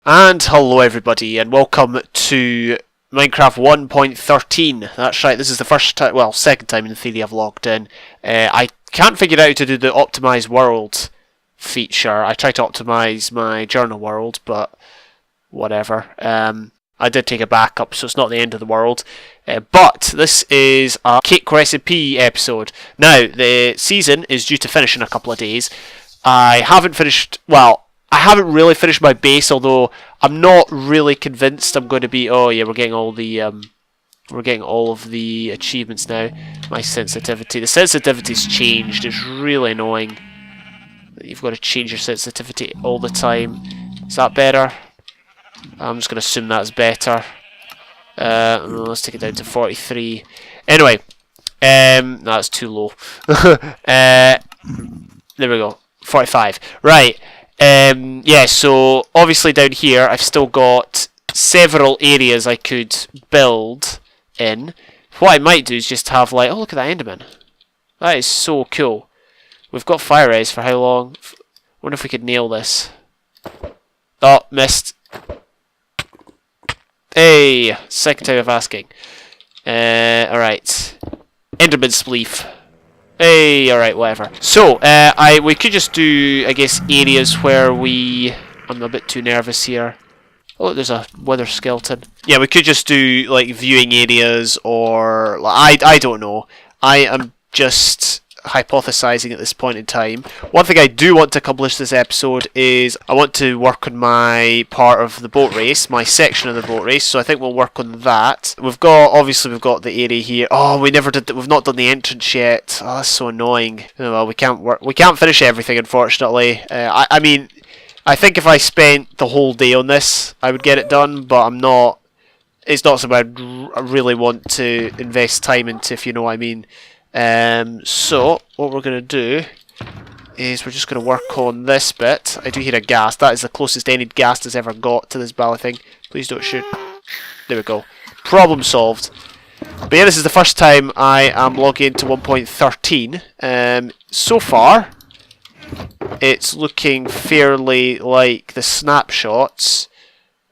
And hello everybody, and welcome to Minecraft 1.13. That's right, this is the first time, well, second time in theory I've logged in. I can't figure out how to do the optimize world feature. I tried to optimize my journal world, but whatever. I did take a backup, so it's not the end of the world. But this is a Cakecore SMP episode. Now, the season is due to finish in a couple of days. I haven't finished, well, I haven't really finished my base, although I'm not really convinced I'm going to be. Oh yeah, we're getting all of the achievements now. My sensitivity. The sensitivity's changed. It's really annoying. You've got to change your sensitivity all the time. Is that better? I'm just going to assume that's better. Let's take it down to 43. Anyway, that's too low. There we go. 45. Right. Yeah, so obviously down here I've still got several areas I could build in. What I might do is just have like, oh look at that Enderman. That is so cool. We've got fire res for how long? Wonder if we could nail this. Oh, missed. Hey, second time of asking. Alright. Enderman spleef. Hey, alright, whatever. So, we could just do, I guess, areas where I'm a bit too nervous here. Oh, there's a wither skeleton. Yeah, we could just do, like, viewing areas, or... I don't know. I am just hypothesizing at this point in time. One thing I do want to accomplish this episode is I want to work on my part of the boat race, my section of the boat race, so I think we'll work on that. Obviously we've got the area here. Oh, we've not done the entrance yet. Oh, that's so annoying. Oh, well, we can't finish everything, unfortunately. I mean, I think if I spent the whole day on this, I would get it done, but I'm not. It's not something I really want to invest time into, if you know what I mean. So, what we're going to do is we're just going to work on this bit. I do hear a ghast. That is the closest any ghast has ever got to this bally thing. Please don't shoot. There we go. Problem solved. But yeah, this is the first time I am logging into 1.13. So far, it's looking fairly like the snapshots.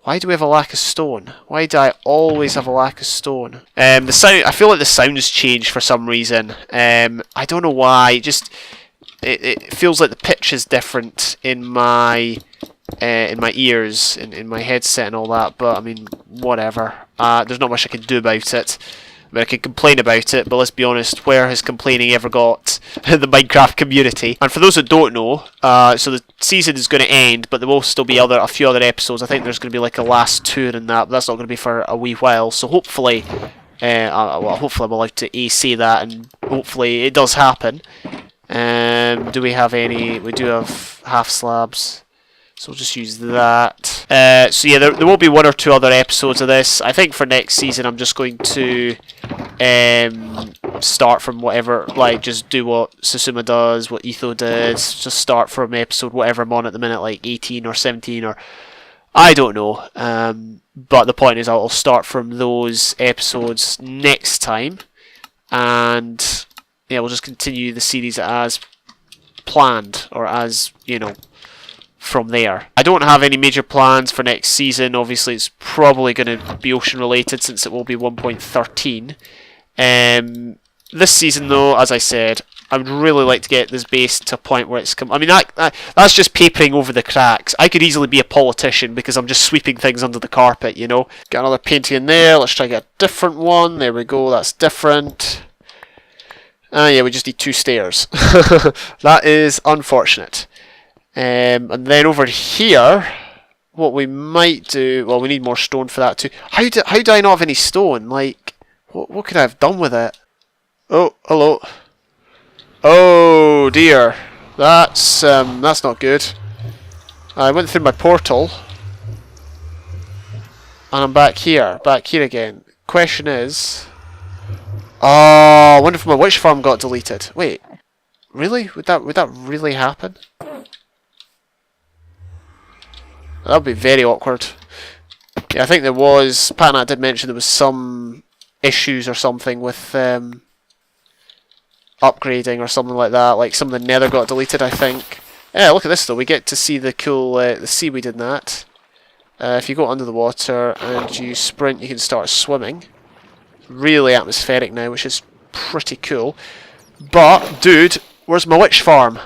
Why do we have a lack of stone? Why do I always have a lack of stone? The sound. I feel like the sound's changed for some reason. I don't know why. It feels like the pitch is different in my ears, in my headset and all that. But I mean, whatever. There's not much I can do about it. I mean, I can complain about it, but let's be honest, where has complaining ever got the Minecraft community? And for those that don't know, so the season is going to end, but there will still be a few other episodes. I think there's going to be like a last tour in that, but that's not going to be for a wee while. So hopefully, hopefully I'm allowed to say that, and hopefully it does happen. Do we have any? We do have half slabs. So we'll just use that. So yeah, there will be one or two other episodes of this. I think for next season I'm just going to start from whatever, like just do what Susuma does, what Etho does, just start from episode whatever I'm on at the minute, like 18 or 17 or I don't know. But the point is I'll start from those episodes next time, and yeah, we'll just continue the series as planned, or as, you know, from there. I don't have any major plans for next season. Obviously it's probably going to be ocean related since it will be 1.13. This season though, as I said, I would really like to get this base to a point where it's I mean, that's just papering over the cracks. I could easily be a politician because I'm just sweeping things under the carpet, you know. Got another painting in there. Let's try to get a different one. There we go. That's different. Yeah, we just need 2 stairs. That is unfortunate. And then over here, what we might do, well, we need more stone for that too. How do I not have any stone? Like, what could I have done with it? Oh, hello. Oh dear, that's not good. I went through my portal, and I'm back here again. Question is, oh, I wonder if my witch farm got deleted. Wait, really? Would that really happen? That would be very awkward. Yeah, I think there was... Patnat did mention there was some issues or something with upgrading or something like that. Like some of the nether got deleted, I think. Yeah, look at this though. We get to see the cool the seaweed in that. If you go under the water and you sprint, you can start swimming. Really atmospheric now, which is pretty cool. But, dude, where's my witch farm?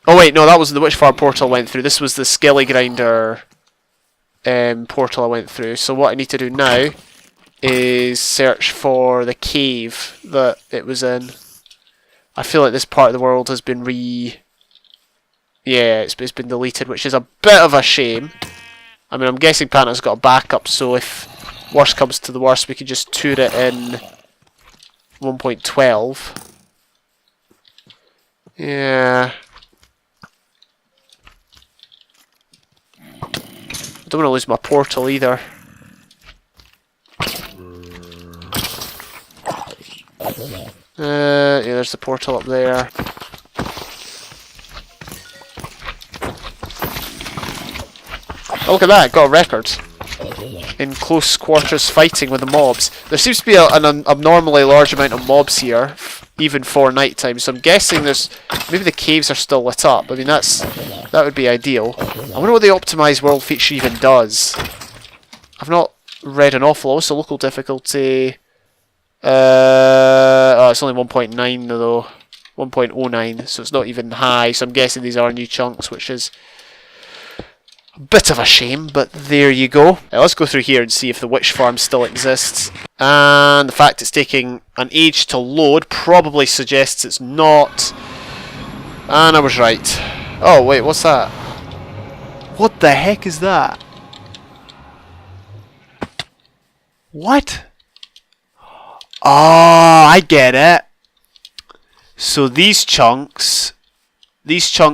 Oh wait, no, that wasn't the witch farm portal I went through. This was the skelly grinder portal I went through. So what I need to do now is search for the cave that it was in. I feel like this part of the world has been yeah, it's been deleted, which is a bit of a shame. I mean, I'm guessing Panta's got a backup, so if worst comes to the worst, we could just tour it in 1.12. Yeah. I don't want to lose my portal either. Yeah, there's the portal up there. Oh, look at that, got a record. In close quarters fighting with the mobs. There seems to be an abnormally large amount of mobs here, even for nighttime, so I'm guessing maybe the caves are still lit up. I mean, that would be ideal. I wonder what the optimised world feature even does. I've not read an awful lot. What's the local difficulty? Oh, it's only 1.9 though. 1.09, so it's not even high, so I'm guessing these are new chunks, which is a bit of a shame, but there you go. Let's go through here and see if the witch farm still exists. And the fact it's taking an age to load probably suggests it's not. And I was right. Oh wait, what's that? What the heck is that? What? Oh, I get it. So these chunks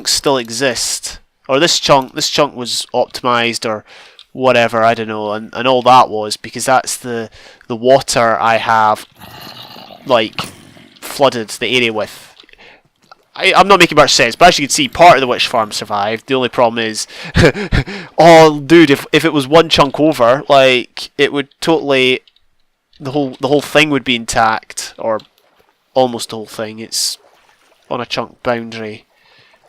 still exist. Or this chunk was optimized or whatever, I don't know, and all that was because that's the water I have like flooded the area with. I'm not making much sense, but as you can see, part of the witch farm survived. The only problem is, oh, dude, if it was one chunk over, like it would totally, the whole thing would be intact, or almost the whole thing. It's on a chunk boundary.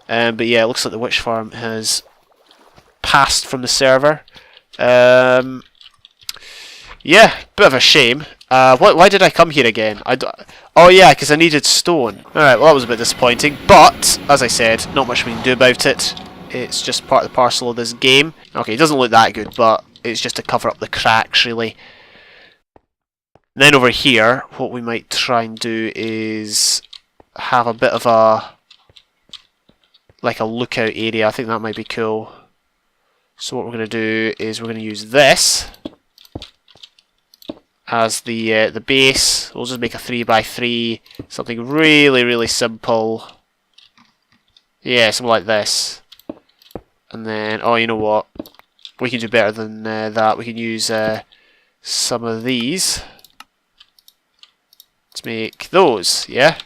But yeah, it looks like the witch farm has passed from the server. Yeah, bit of a shame. Why did I come here again? Oh yeah, because I needed stone. Alright, well that was a bit disappointing, but, as I said, not much we can do about it. It's just part of the parcel of this game. Okay, it doesn't look that good, but it's just to cover up the cracks, really. And then over here, what we might try and do is have a bit of a lookout area. I think that might be cool. So what we're going to do is we're going to use this as the base. We'll just make a 3x3, something really, really simple. Yeah, something like this. And then, oh, you know what? We can do better than that. We can use some of these to make those, yeah?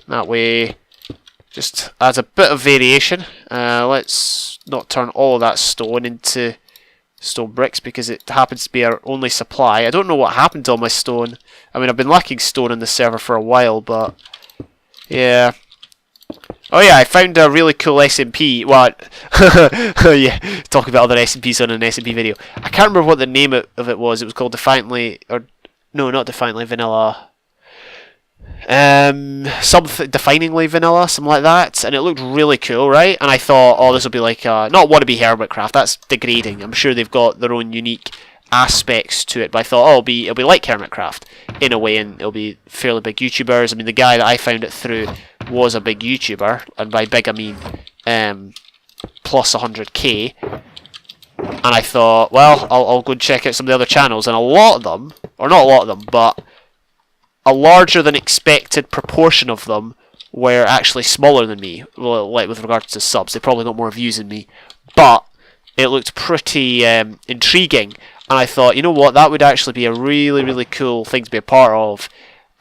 That way, just adds a bit of variation. Let's not turn all of that stone into stone bricks because it happens to be our only supply. I don't know what happened to all my stone. I mean, I've been lacking stone on the server for a while, but yeah. Oh yeah, I found a really cool SMP. What? Yeah, talking about other SMPs on an SMP video. I can't remember what the name of it was. It was called Defiantly, or no, not Defiantly Vanilla. Something Definingly Vanilla, something like that, and it looked really cool, right? And I thought, oh, this will be like not wannabe Hermitcraft. That's degrading. I'm sure they've got their own unique aspects to it, but I thought, oh, it'll be like Hermitcraft in a way, and it'll be fairly big YouTubers. I mean, the guy that I found it through was a big YouTuber, and by big I mean plus 100k. And I thought, well, I'll go and check out some of the other channels, and a lot of them, or not a lot of them, but a larger than expected proportion of them were actually smaller than me. Well, like with regards to subs, they probably got more views than me, but it looked pretty intriguing. And I thought, you know what, that would actually be a really, really cool thing to be a part of.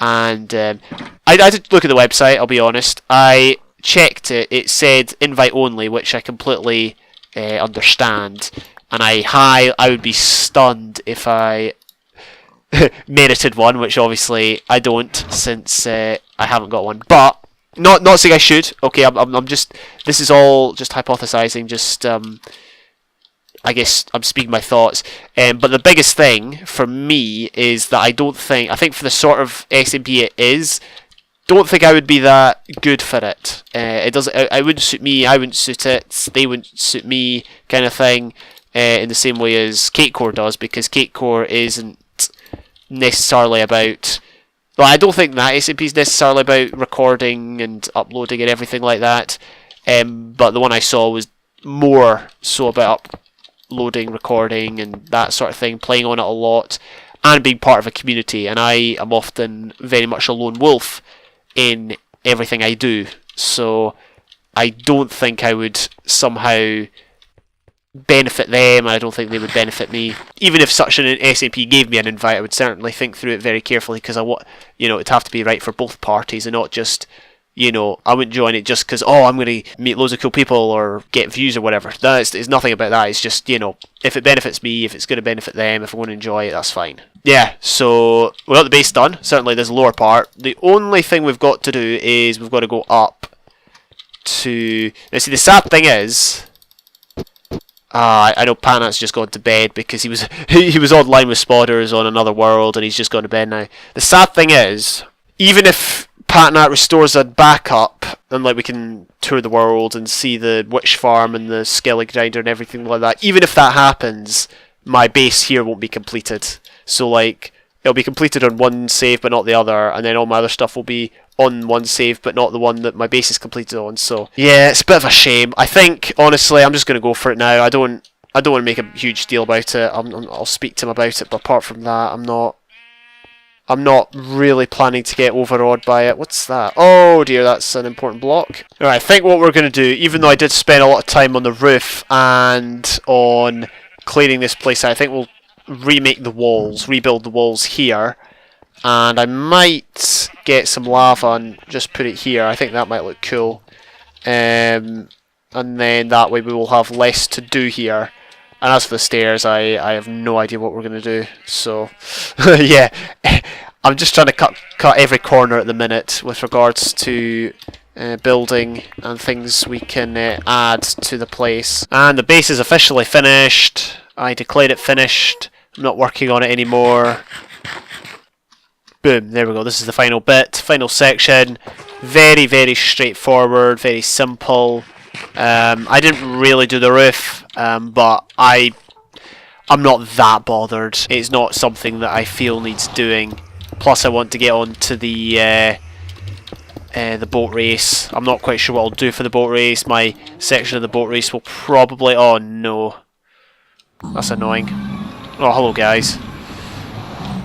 And I did look at the website, I'll be honest. I checked it, it said invite only, which I completely understand. And I would be stunned if I merited one, which obviously I don't, since I haven't got one. But Not saying I should. Okay, I'm just. This is all just hypothesizing. Just I guess I'm speaking my thoughts. But the biggest thing for me is that I don't think. I think for the sort of SMP it is, don't think I would be that good for it. It doesn't. It wouldn't suit me. I wouldn't suit it. They wouldn't suit me, kind of thing. In the same way as Cakecore does, because Cakecore isn't necessarily about. Well, I don't think that SMP is necessarily about recording and uploading and everything like that. But the one I saw was more so about uploading, recording, and that sort of thing, playing on it a lot, and being part of a community. And I am often very much a lone wolf in everything I do. So I don't think I would somehow benefit them, and I don't think they would benefit me. Even if such an SMP gave me an invite, I would certainly think through it very carefully, because I want, it'd have to be right for both parties, and not just, I wouldn't join it just because, I'm going to meet loads of cool people or get views or whatever. It's nothing about that. It's just, if it benefits me, if it's going to benefit them, if I want to enjoy it, that's fine. Yeah, so we got the base done. Certainly this lower part. The only thing we've got to do is we've got to go up to... Now see, the sad thing is... I know Panat's just gone to bed because he was online with spotters on another world, and he's just gone to bed now. The sad thing is, even if Patnat restores a backup, and we can tour the world and see the witch farm and the skelly grinder and everything like that, even if that happens, my base here won't be completed. So it'll be completed on one save but not the other, and then all my other stuff will be on one save but not the one that my base is completed on. So yeah, it's a bit of a shame. I think honestly I'm just going to go for it now. I don't want to make a huge deal about it. I'll speak to him about it, but apart from that, I'm not really planning to get overawed by it. What's that? Oh dear, that's an important block. Alright, I think what we're going to do, even though I did spend a lot of time on the roof and on clearing this place out, I think we'll remake the walls, rebuild the walls here, and I might get some lava and just put it here. I think that might look cool, and then that way we will have less to do here. And as for the stairs, I have no idea what we're going to do, so yeah, I'm just trying to cut every corner at the minute with regards to building and things we can add to the place. And the base is officially finished. I declared it finished. I'm not working on it anymore. Boom, there we go. This is the final bit, final section. Very, very straightforward, very simple. I didn't really do the roof, but I'm not that bothered. It's not something that I feel needs doing. Plus, I want to get on to the boat race. I'm not quite sure what I'll do for the boat race. My section of the boat race will probably... Oh, no. That's annoying. Oh, hello, guys.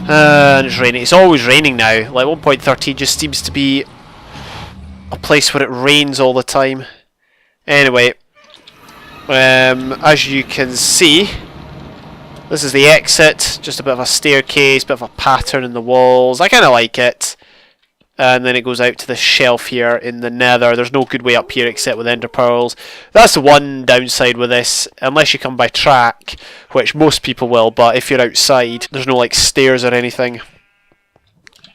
And it's raining. It's always raining now. 1.13 just seems to be a place where it rains all the time. Anyway, as you can see, this is the exit. Just a bit of a staircase, bit of a pattern in the walls. I kind of like it. And then it goes out to the shelf here in the nether. There's no good way up here except with ender pearls. That's the one downside with this. Unless you come by track, which most people will, but if you're outside, there's no stairs or anything.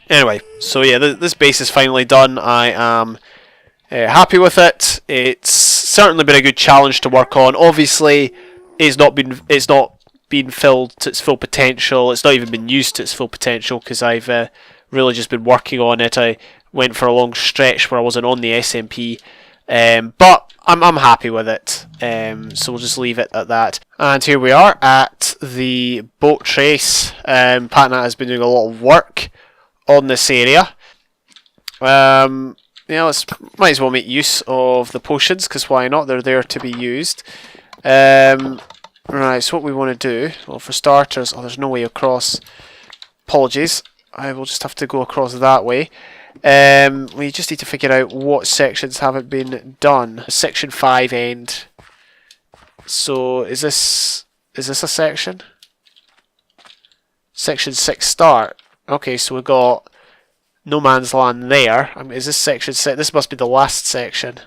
Anyway, so yeah, this base is finally done. I am happy with it. It's certainly been a good challenge to work on. Obviously, it's not been filled to its full potential. It's not even been used to its full potential because I've really just been working on it. I went for a long stretch where I wasn't on the SMP, but I'm happy with it. So we'll just leave it at that. And here we are at the boat race. Patna has been doing a lot of work on this area. Might as well make use of the potions, because why not? They're there to be used. Right, so what we want to do, well, for starters, there's no way across. Apologies, I will just have to go across that way. We just need to figure out what sections haven't been done. Section 5 end. So is this a section? Section 6 start. Okay, so we've got no man's land there. Is this section set? This must be the last section.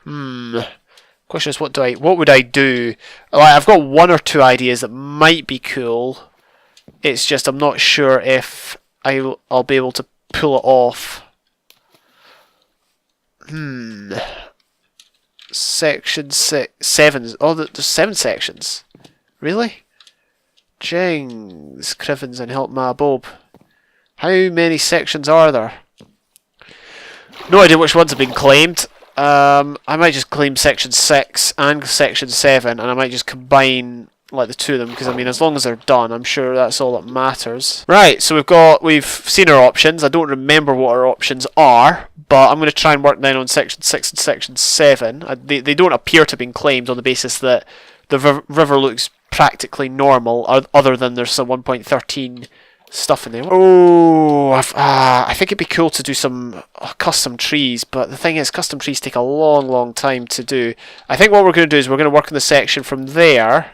Question is, what would I do? I've got one or two ideas that might be cool. It's just I'm not sure if I'll be able to pull it off. Section 7. Oh, there's 7 sections. Really? Jings, Crivens and Help Ma Bob. How many sections are there? No idea which ones have been claimed. I might just claim section 6 and section 7, and I might just combine like the two of them, because I mean, as long as they're done, I'm sure that's all that matters. Right, so we've seen our options. I don't remember what our options are, but I'm going to try and work down on section 6 and section 7. They don't appear to have been claimed on the basis that the river looks practically normal, other than there's some 1.13 stuff in there. Oh, I think it'd be cool to do some custom trees, but the thing is, custom trees take a long time to do. I think what we're going to do is we're going to work on the section from there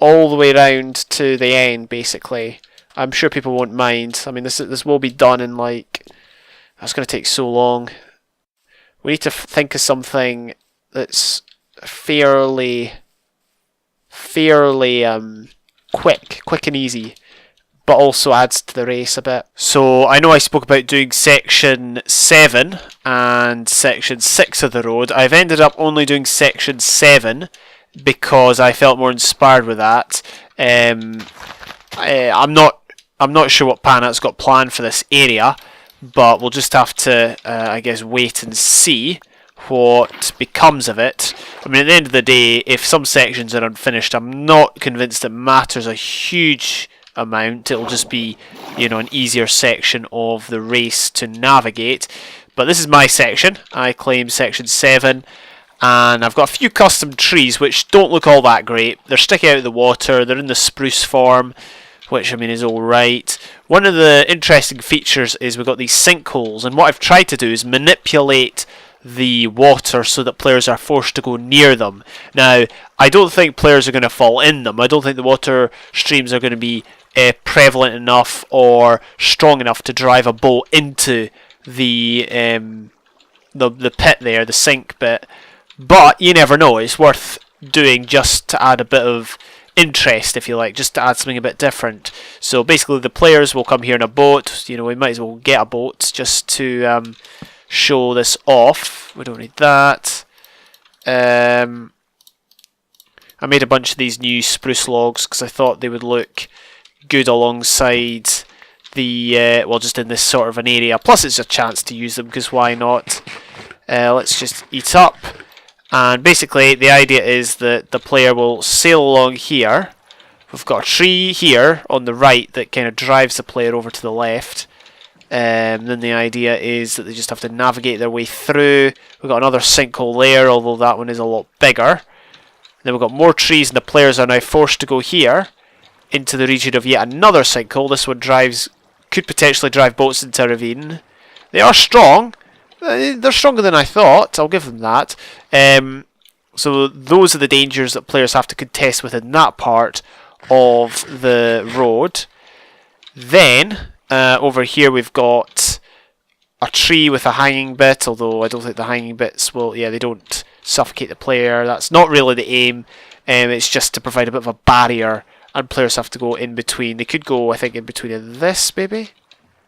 all the way around to the end, basically. I'm sure people won't mind. I mean, this will be done in like... That's going to take so long. We need to think of something that's fairly quick and easy, but also adds to the race a bit. So I know I spoke about doing section 7 and section 6 of the road. I've ended up only doing section 7 because I felt more inspired with that. I'm not sure what Panat's got planned for this area, but we'll just have to, I guess, wait and see what becomes of it. I mean, at the end of the day, if some sections are unfinished, I'm not convinced it matters a huge amount. It'll just be, you know, an easier section of the race to navigate. But this is my section. I claim section 7. And I've got a few custom trees which don't look all that great. They're sticking out of the water, they're in the spruce form, which I mean is alright. One of the interesting features is we've got these sinkholes, and what I've tried to do is manipulate the water so that players are forced to go near them. Now, I don't think players are going to fall in them. I don't think the water streams are going to be prevalent enough or strong enough to drive a boat into the pit there, the sink bit. But you never know, it's worth doing just to add a bit of interest, if you like, just to add something a bit different. So basically the players will come here in a boat. You know, we might as well get a boat just to show this off. We don't need that. I made a bunch of these new spruce logs because I thought they would look good alongside the, well, just in this sort of an area. Plus it's a chance to use them, because why not? Let's just eat up. And basically the idea is that the player will sail along here. We've got a tree here on the right that kind of drives the player over to the left. Then the idea is that they just have to navigate their way through. We've got another sinkhole there, although that one is a lot bigger. Then we've got more trees, and the players are now forced to go here into the region of yet another sinkhole. This one could potentially drive boats into a ravine. They are strong. They're stronger than I thought, I'll give them that. So those are the dangers that players have to contest within that part of the road. Then, over here we've got a tree with a hanging bit, although I don't think the hanging bits will, yeah, they don't suffocate the player. That's not really the aim. It's just to provide a bit of a barrier, and players have to go in between. They could go, I think, in between this, maybe?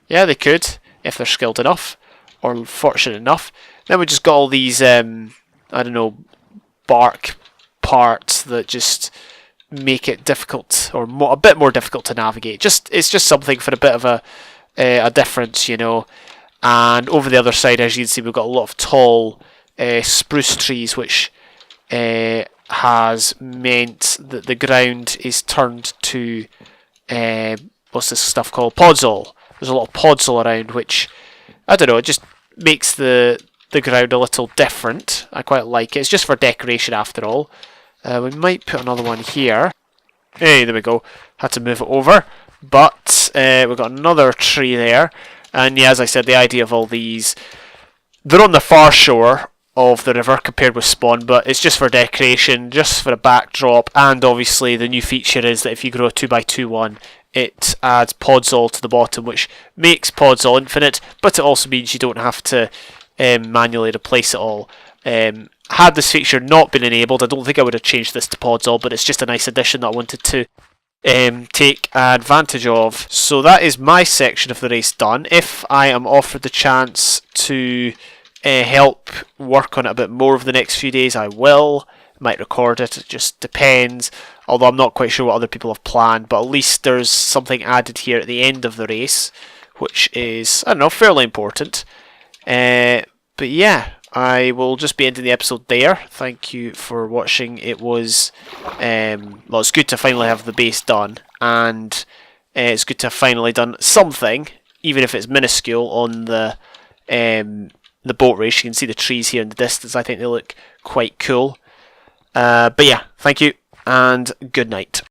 Yeah, they could, if they're skilled enough. Or fortunate enough. Then we just got all these, I don't know, bark parts that just make it difficult, or a bit more difficult to navigate. It's just something for a bit of a difference, you know. And over the other side, as you can see, we've got a lot of tall spruce trees, which has meant that the ground is turned to what's this stuff called? Podzol. There's a lot of podzol around, which, I don't know, it just makes the ground a little different. I quite like it. It's just for decoration after all. We might put another one here. Hey, there we go. Had to move it over. But we've got another tree there. And yeah, as I said, the idea of all these, they're on the far shore of the river compared with spawn, but it's just for decoration, just for a backdrop. And obviously the new feature is that if you grow a 2x2 one, it adds Podzol to the bottom, which makes Podzol infinite, but it also means you don't have to manually replace it all. Had this feature not been enabled, I don't think I would have changed this to Podzol, but it's just a nice addition that I wanted to take advantage of. So that is my section of the race done. If I am offered the chance to help work on it a bit more over the next few days, I will. Might record it, it just depends. Although I'm not quite sure what other people have planned, but at least there's something added here at the end of the race, which is, I don't know, fairly important. But yeah, I will just be ending the episode there. Thank you for watching. It was, well, it's good to finally have the base done, and it's good to have finally done something, even if it's minuscule, on the boat race. You can see the trees here in the distance. I think they look quite cool. But yeah, thank you, and good night.